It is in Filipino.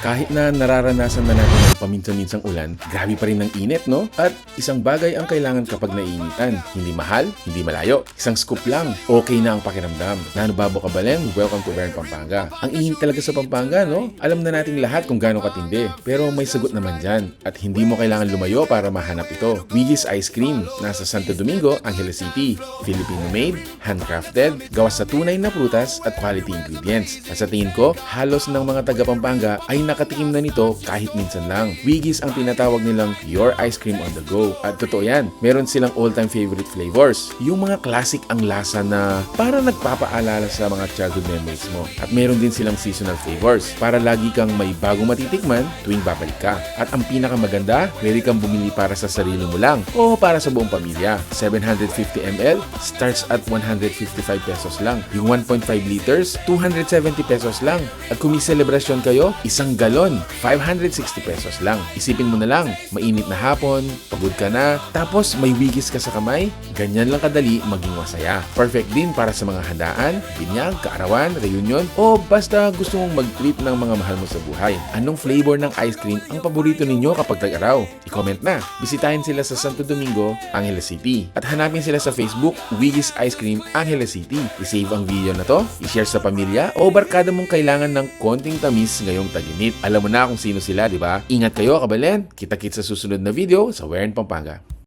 Kahit na nararanasan na natin ang paminsan-minsang ulan, grabe pa rin ang init, no? At isang bagay ang kailangan kapag naiinitan. Hindi mahal, hindi malayo. Isang scoop lang, okay na ang pakiramdam. Nanubabo Kabalen, welcome to Bern, Pampanga. Ang init talaga sa Pampanga, no? Alam na nating lahat kung gaano katindi. Pero may sagot naman dyan. At hindi mo kailangan lumayo para mahanap ito. Wiggy's Ice Cream, nasa Santo Domingo, Angeles City. Filipino-made, handcrafted, gawa sa tunay na prutas at quality ingredients. At sa tingin ko, halos ng mga taga Pampanga ay nakatikim na nito kahit minsan lang. Wiggy's ang tinatawag nilang pure ice cream on the go. At totoo yan, meron silang all-time favorite flavors. Yung mga classic ang lasa na para nagpapaalala sa mga childhood memories mo. At meron din silang seasonal flavors para lagi kang may bagong matitikman tuwing babalik ka. At ang pinakamaganda, pwede kang bumili para sa sarili mo lang o para sa buong pamilya. 750 ml starts at 155 pesos lang. Yung 1.5 liters, 270 pesos lang. At kung may selebrasyon kayo, isang galon, 560 pesos lang. Isipin mo na lang, mainit na hapon, pagod ka na, tapos may Wiggy's ka sa kamay, ganyan lang kadali maging masaya. Perfect din para sa mga handaan, binyag, kaarawan, reunion, o basta gusto mong mag-treat ng mga mahal mo sa buhay. Anong flavor ng ice cream ang paborito ninyo kapag tag-araw? I-comment na. Bisitahin sila sa Santo Domingo, Angeles City. At hanapin sila sa Facebook, Wiggy's Ice Cream, Angeles City. I-save ang video na to, i-share sa pamilya, o barkada mong kailangan ng konting tamis ngayong tag-init. Alam mo na kung sino sila, di ba? Ingat kayo, Kabalen. Kita-kits sa susunod na video sa Wern, Pampanga.